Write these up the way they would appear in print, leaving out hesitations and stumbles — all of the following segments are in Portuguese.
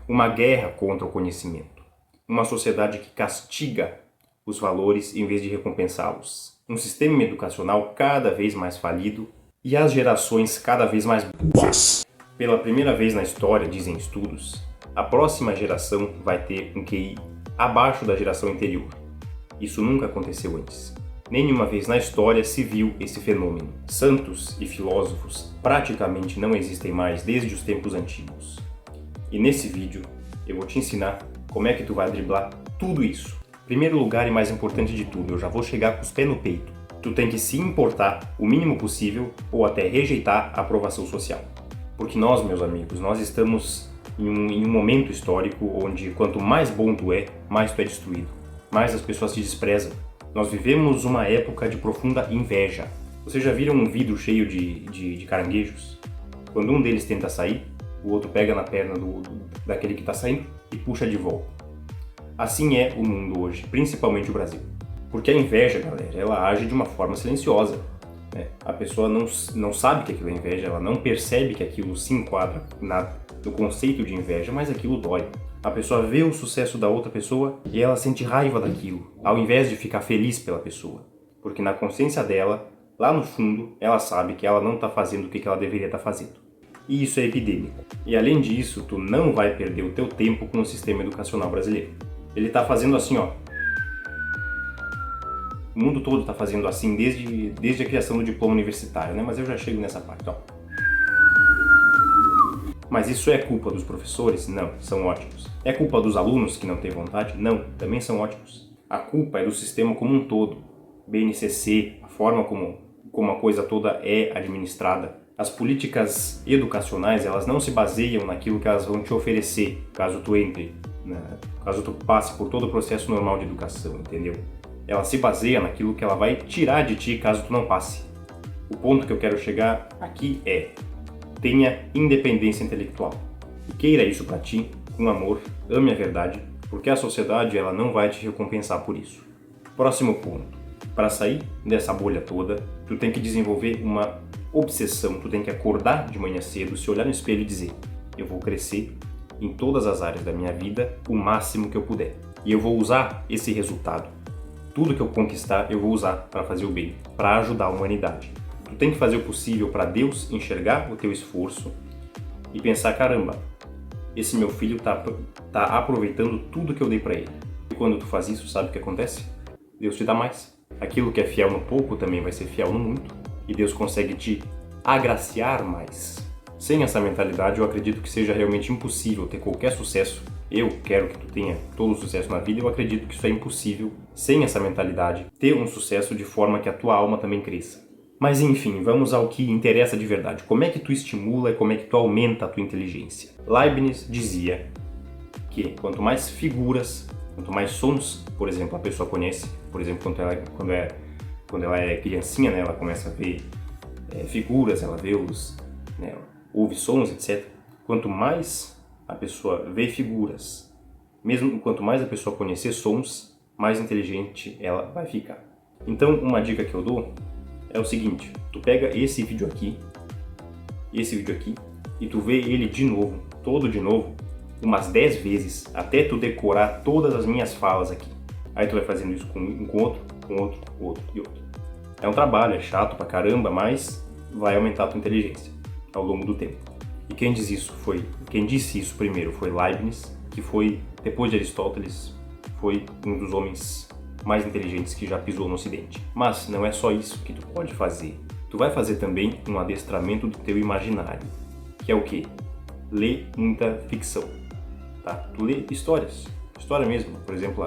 uma guerra contra o conhecimento, uma sociedade que castiga os valores em vez de recompensá-los, um sistema educacional cada vez mais falido e as gerações cada vez mais burras. Pela primeira vez na história, dizem estudos, a próxima geração vai ter um QI abaixo da geração anterior. Isso nunca aconteceu antes. Nenhuma vez na história se viu esse fenômeno. Santos e filósofos praticamente não existem mais desde os tempos antigos. E nesse vídeo eu vou te ensinar como é que tu vai driblar tudo isso. Primeiro lugar e mais importante de tudo, eu já vou chegar com os pés no peito. Tu tem que se importar o mínimo possível ou até rejeitar a aprovação social. Porque nós, meus amigos, nós estamos em um momento histórico onde quanto mais bom tu é, mais tu é destruído. Mais as pessoas te desprezam. Nós vivemos uma época de profunda inveja. Vocês já viram um vidro cheio de caranguejos? Quando um deles tenta sair, o outro pega na perna daquele que está saindo e puxa de volta. Assim é o mundo hoje, principalmente o Brasil. Porque a inveja, galera, ela age de uma forma silenciosa. Né? A pessoa não sabe que aquilo é inveja, ela não percebe que aquilo se enquadra no conceito de inveja, mas aquilo dói. A pessoa vê o sucesso da outra pessoa e ela sente raiva daquilo, ao invés de ficar feliz pela pessoa. Porque na consciência dela, lá no fundo, ela sabe que ela não está fazendo o que ela deveria estar fazendo. E isso é epidêmico. E além disso, tu não vai perder o teu tempo com o sistema educacional brasileiro. Ele está fazendo assim, ó. O mundo todo está fazendo assim desde a criação do diploma universitário, né? Mas eu já chego nessa parte, ó. Mas isso é culpa dos professores? Não, são ótimos. É culpa dos alunos que não têm vontade? Não, também são ótimos. A culpa é do sistema como um todo. BNCC, a forma como a coisa toda é administrada. As políticas educacionais, elas não se baseiam naquilo que elas vão te oferecer, caso tu entre, né? Caso tu passe por todo o processo normal de educação, entendeu? Ela se baseia naquilo que ela vai tirar de ti caso tu não passe. O ponto que eu quero chegar aqui é: tenha independência intelectual. E queira isso pra ti, com amor, ame a verdade, porque a sociedade ela não vai te recompensar por isso. Próximo ponto. Para sair dessa bolha toda, tu tem que desenvolver uma obsessão, tu tem que acordar de manhã cedo, se olhar no espelho e dizer: eu vou crescer em todas as áreas da minha vida o máximo que eu puder. E eu vou usar esse resultado. Tudo que eu conquistar, eu vou usar para fazer o bem, para ajudar a humanidade. Tu tem que fazer o possível para Deus enxergar o teu esforço e pensar: caramba, esse meu filho tá aproveitando tudo que eu dei para ele. E quando tu faz isso, sabe o que acontece? Deus te dá mais. Aquilo que é fiel no pouco também vai ser fiel no muito. E Deus consegue te agraciar mais. Sem essa mentalidade, eu acredito que seja realmente impossível ter qualquer sucesso. Eu quero que tu tenha todo o sucesso na vida, eu acredito que isso é impossível, sem essa mentalidade, ter um sucesso de forma que a tua alma também cresça. Mas enfim, vamos ao que interessa de verdade. Como é que tu estimula e como é que tu aumenta a tua inteligência? Leibniz dizia que quanto mais figuras, quanto mais sons, por exemplo, a pessoa conhece, por exemplo, quando ela é criancinha, né, ela começa a ver figuras, ela vê né, ouve sons, etc. Quanto mais a pessoa vê figuras, mesmo quanto mais a pessoa conhecer sons, mais inteligente ela vai ficar. Então, uma dica que eu dou é o seguinte: tu pega esse vídeo aqui, e tu vê ele de novo, todo de novo, umas 10 vezes, até tu decorar todas as minhas falas aqui. Aí tu vai fazendo isso com outro e outro. É um trabalho, é chato pra caramba, mas vai aumentar a tua inteligência ao longo do tempo. E quem disse isso primeiro foi Leibniz, que foi, depois de Aristóteles, foi um dos homens mais inteligentes que já pisou no Ocidente. Mas não é só isso que tu pode fazer. Tu vai fazer também um adestramento do teu imaginário, que é o quê? Ler muita ficção, tá? Tu lê histórias, história mesmo. Por exemplo,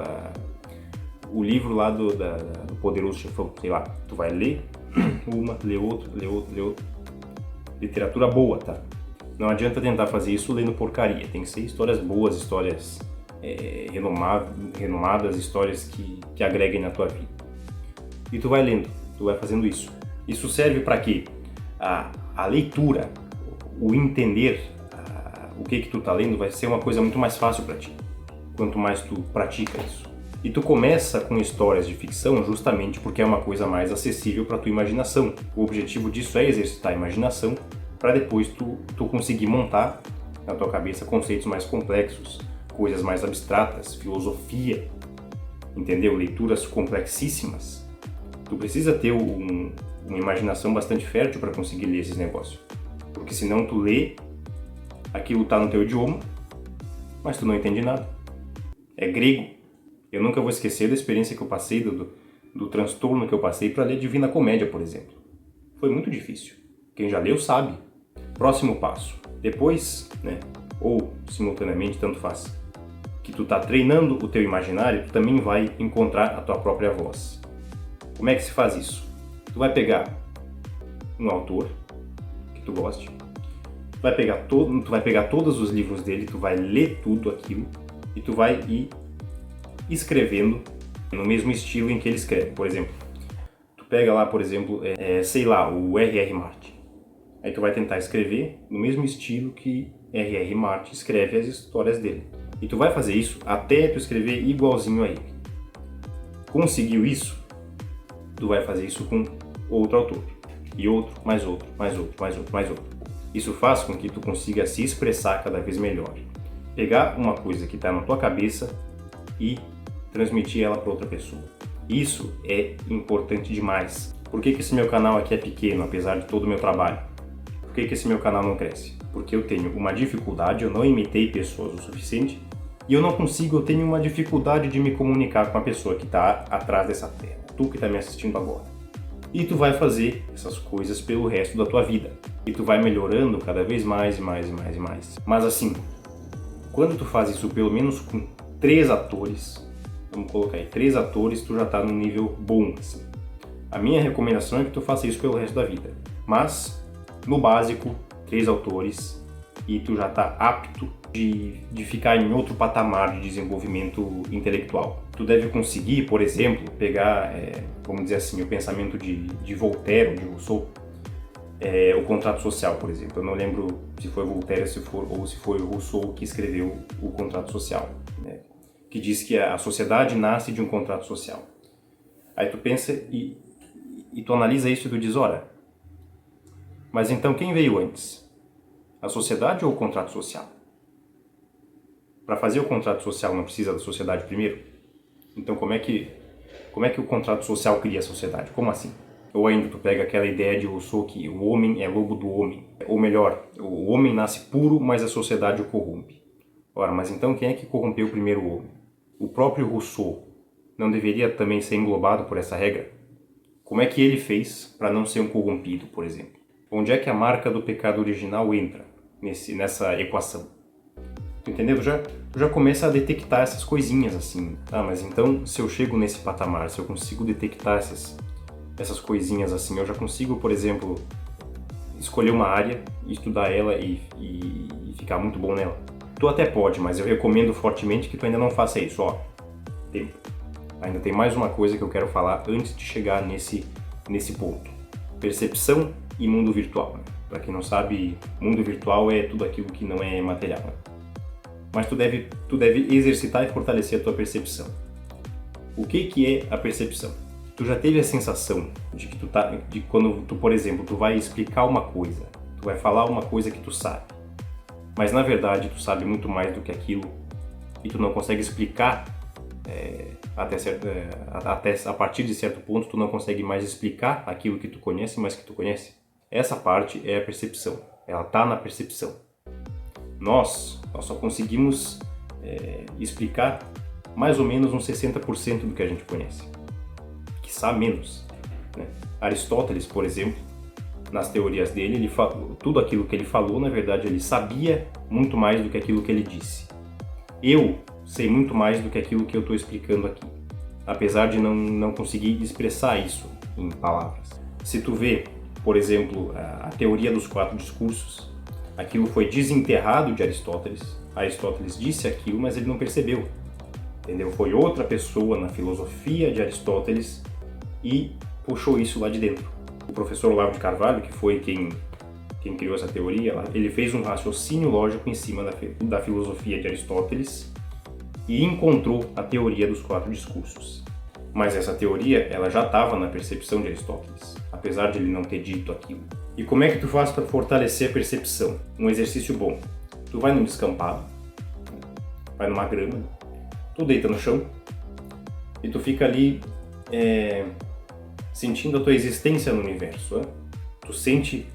o livro lá do Poderoso Chefão, sei lá. Tu vai ler uma, ler outra. Literatura boa, tá? Não adianta tentar fazer isso lendo porcaria. Tem que ser histórias boas, histórias renomadas, histórias que agreguem na tua vida. E tu vai lendo, tu vai fazendo isso. Isso serve para quê? A leitura, o entender o que tu tá lendo vai ser uma coisa muito mais fácil para ti, quanto mais tu pratica isso. E tu começa com histórias de ficção justamente porque é uma coisa mais acessível para tua imaginação. O objetivo disso é exercitar a imaginação para depois tu conseguir montar na tua cabeça conceitos mais complexos, coisas mais abstratas, filosofia, entendeu? Leituras complexíssimas. Tu precisa ter uma imaginação bastante fértil para conseguir ler esses negócios. Porque senão tu lê, aquilo tá no teu idioma, mas tu não entende nada. É grego. Eu nunca vou esquecer da experiência que eu passei, do transtorno que eu passei para ler Divina Comédia, por exemplo. Foi muito difícil. Quem já leu sabe. Próximo passo. Depois, ou simultaneamente, tanto faz, que tu tá treinando o teu imaginário, tu também vai encontrar a tua própria voz. Como é que se faz isso? Tu vai pegar um autor que tu goste, tu vai pegar todos os livros dele, tu vai ler tudo aquilo e tu vai ir escrevendo no mesmo estilo em que ele escreve. Por exemplo, tu pega lá, por exemplo, sei lá, o R.R. Martin. Aí tu vai tentar escrever no mesmo estilo que R.R. Martin escreve as histórias dele. E tu vai fazer isso até tu escrever igualzinho a ele. Conseguiu isso? Tu vai fazer isso com outro autor. E outro, mais outro, mais outro, mais outro, mais outro. Isso faz com que tu consiga se expressar cada vez melhor. Pegar uma coisa que está na tua cabeça e transmitir ela para outra pessoa. Isso é importante demais. Por que esse meu canal aqui é pequeno, apesar de todo o meu trabalho? Por que esse meu canal não cresce? Porque eu tenho uma dificuldade, eu não imitei pessoas o suficiente e eu tenho uma dificuldade de me comunicar com a pessoa que está atrás dessa tela, tu que está me assistindo agora. E tu vai fazer essas coisas pelo resto da tua vida. E tu vai melhorando cada vez mais e mais e mais e mais. Mas assim, quando tu faz isso pelo menos com 3 atores, vamos colocar aí, 3 atores, tu já tá num nível bom, assim. A minha recomendação é que tu faça isso pelo resto da vida. Mas, no básico, 3 autores e tu já tá apto de ficar em outro patamar de desenvolvimento intelectual. Tu deve conseguir, por exemplo, pegar, vamos dizer assim, o pensamento de Voltaire ou de Rousseau, o contrato social, por exemplo. Eu não lembro se foi Voltaire ou se foi Rousseau que escreveu o contrato social, né? Que diz que a sociedade nasce de um contrato social. Aí tu pensa e tu analisa isso e tu diz, ora, mas então quem veio antes? A sociedade ou o contrato social? Para fazer o contrato social não precisa da sociedade primeiro? Então como é que o contrato social cria a sociedade? Como assim? Ou ainda tu pega aquela ideia de Rousseau que o homem é lobo do homem. Ou melhor, o homem nasce puro, mas a sociedade o corrompe. Ora, mas então quem é que corrompeu o primeiro homem? O próprio Rousseau não deveria também ser englobado por essa regra? Como é que ele fez para não ser um corrompido, por exemplo? Onde é que a marca do pecado original entra nessa equação? Tu entendeu? Tu já começa a detectar essas coisinhas assim. Ah, mas então se eu chego nesse patamar, se eu consigo detectar essas coisinhas assim, eu já consigo, por exemplo, escolher uma área, estudar ela e ficar muito bom nela. Tu até pode, mas eu recomendo fortemente que tu ainda não faça isso. Ó, tempo. Ainda tem mais uma coisa que eu quero falar antes de chegar nesse ponto. Percepção e mundo virtual. Né? Para quem não sabe, mundo virtual é tudo aquilo que não é material. Né? Mas tu deve exercitar e fortalecer a tua percepção. O que é a percepção? Tu já teve a sensação de quando tu, por exemplo, tu vai explicar uma coisa, tu vai falar uma coisa que tu sabe, mas na verdade tu sabe muito mais do que aquilo e tu não consegue explicar até a partir de certo ponto tu não consegue mais explicar aquilo que tu conhece, mas que tu conhece. Essa parte é a percepção, ela está na percepção. Nós só conseguimos explicar mais ou menos uns 60% do que a gente conhece, quiçá menos. Né? Aristóteles, por exemplo, nas teorias dele, tudo aquilo que ele falou, na verdade, ele sabia muito mais do que aquilo que ele disse. Eu sei muito mais do que aquilo que eu estou explicando aqui, apesar de não conseguir expressar isso em palavras. Se tu vê, por exemplo, a teoria dos 4 discursos, aquilo foi desenterrado de Aristóteles. Aristóteles disse aquilo, mas ele não percebeu. Entendeu? Foi outra pessoa na filosofia de Aristóteles e puxou isso lá de dentro. O professor Olavo de Carvalho, que foi quem criou essa teoria, ele fez um raciocínio lógico em cima da filosofia de Aristóteles e encontrou a teoria dos 4 discursos. Mas essa teoria, ela já estava na percepção de Aristóteles, apesar de ele não ter dito aquilo. E como é que tu faz para fortalecer a percepção? Um exercício bom. Tu vai num descampado, vai numa grama, tu deita no chão e tu fica ali sentindo a tua existência no universo. Né? Tu sente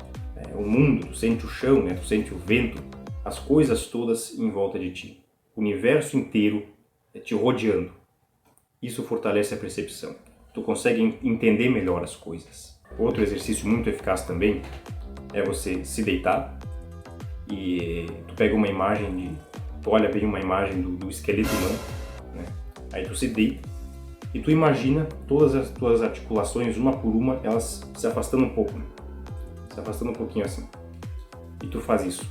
o mundo, tu sente o chão, né? Tu sente o vento, as coisas todas em volta de ti. O universo inteiro te rodeando. Isso fortalece a percepção. Tu consegue entender melhor as coisas. Outro exercício muito eficaz também é você se deitar e tu pega uma imagem tu olha bem uma imagem do esqueleto humano, né? Aí tu se deita e tu imagina todas as tuas articulações, uma por uma, elas se afastando um pouco, né? Se afastando um pouquinho assim. E tu faz isso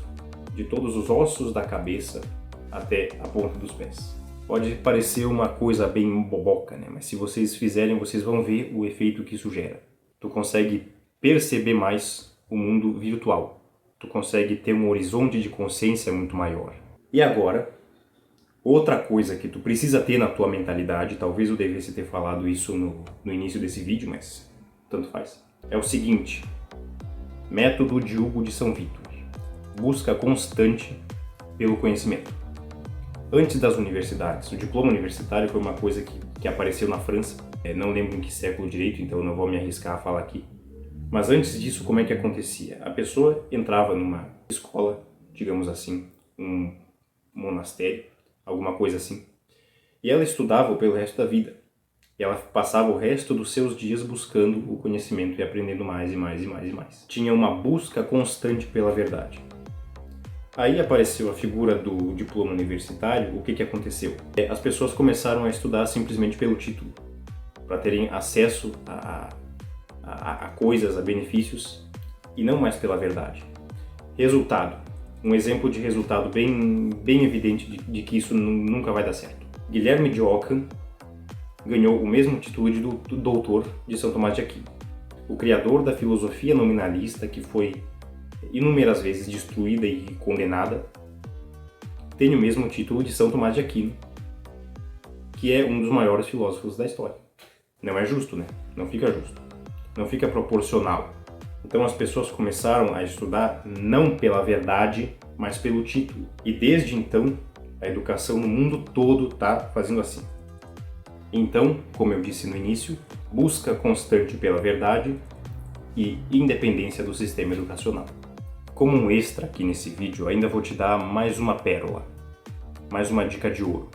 de todos os ossos da cabeça até a ponta dos pés. Pode parecer uma coisa bem boboca, né? Mas se vocês fizerem, vocês vão ver o efeito que isso gera. Tu consegue perceber mais o mundo virtual. Tu consegue ter um horizonte de consciência muito maior. E agora, outra coisa que tu precisa ter na tua mentalidade, talvez eu devesse ter falado isso no início desse vídeo, mas tanto faz, é o seguinte: método de Hugo de São Vítor. Busca constante pelo conhecimento. Antes das universidades, o diploma universitário foi uma coisa que apareceu na França. Não lembro em que século direito, então eu não vou me arriscar a falar aqui. Mas antes disso, como é que acontecia? A pessoa entrava numa escola, digamos assim, um monastério, alguma coisa assim, e ela estudava pelo resto da vida. E ela passava o resto dos seus dias buscando o conhecimento e aprendendo mais e mais e mais e mais. Tinha uma busca constante pela verdade. Aí apareceu a figura do diploma universitário. O que aconteceu? As pessoas começaram a estudar simplesmente pelo título, para terem acesso a coisas, a benefícios, e não mais pela verdade. Resultado. Um exemplo de resultado bem evidente de que isso nunca vai dar certo. Guilherme de Ockham ganhou o mesmo título de doutor de São Tomás de Aquino. O criador da filosofia nominalista, que foi inúmeras vezes destruída e condenada, tem o mesmo título de São Tomás de Aquino, que é um dos maiores filósofos da história. Não é justo, né? Não fica justo. Não fica proporcional. Então as pessoas começaram a estudar não pela verdade, mas pelo título. E desde então, a educação no mundo todo está fazendo assim. Então, como eu disse no início, busca constante pela verdade e independência do sistema educacional. Como um extra aqui nesse vídeo, ainda vou te dar mais uma pérola, mais uma dica de ouro.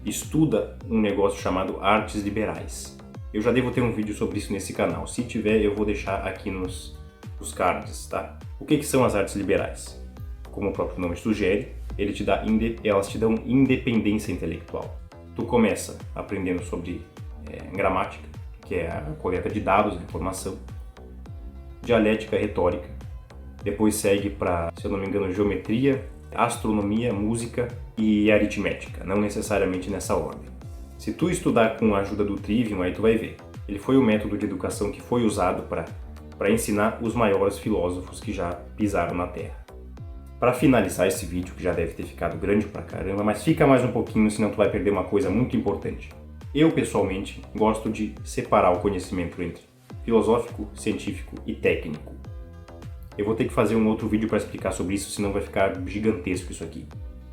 Estuda um negócio chamado artes liberais. Eu já devo ter um vídeo sobre isso nesse canal. Se tiver, eu vou deixar aqui nos cards, tá? O que são as artes liberais? Como o próprio nome sugere, elas te dão independência intelectual. Tu começa aprendendo sobre gramática, que é a coleta de dados, de informação, dialética, retórica. Depois segue para, se eu não me engano, geometria, astronomia, música e aritmética, não necessariamente nessa ordem. Se tu estudar com a ajuda do Trivium, aí tu vai ver. Ele foi o método de educação que foi usado para ensinar os maiores filósofos que já pisaram na Terra. Para finalizar esse vídeo, que já deve ter ficado grande pra caramba, mas fica mais um pouquinho, senão tu vai perder uma coisa muito importante. Eu, pessoalmente, gosto de separar o conhecimento entre filosófico, científico e técnico. Eu vou ter que fazer um outro vídeo para explicar sobre isso, senão vai ficar gigantesco isso aqui.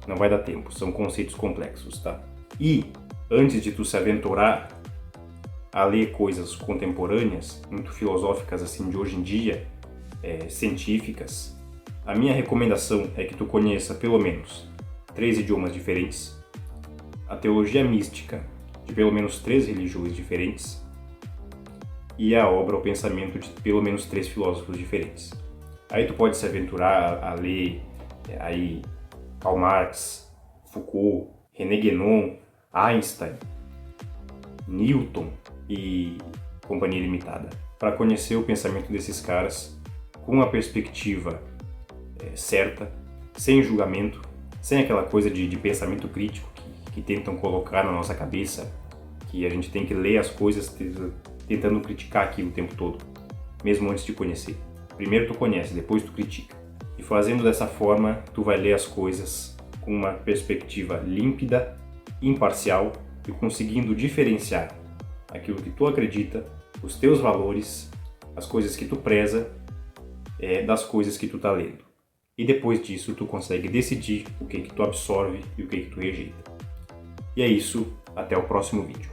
Não vai dar tempo, são conceitos complexos, tá? E, antes de tu se aventurar a ler coisas contemporâneas, muito filosóficas assim de hoje em dia, científicas, a minha recomendação é que tu conheça pelo menos 3 idiomas diferentes, a teologia mística de pelo menos 3 religiões diferentes e a obra ou pensamento de pelo menos 3 filósofos diferentes. Aí tu pode se aventurar a ler aí Karl Marx, Foucault, René Guénon, Einstein, Newton e companhia limitada, para conhecer o pensamento desses caras com uma perspectiva certa, sem julgamento, sem aquela coisa de pensamento crítico que tentam colocar na nossa cabeça, que a gente tem que ler as coisas tentando criticar aquilo o tempo todo, mesmo antes de conhecer. Primeiro tu conhece, depois tu critica. E fazendo dessa forma, tu vai ler as coisas com uma perspectiva límpida, imparcial e conseguindo diferenciar aquilo que tu acredita, os teus valores, as coisas que tu preza, das coisas que tu tá lendo. e depois disso tu consegue decidir o que tu absorve e o que tu rejeita. E é isso, até o próximo vídeo.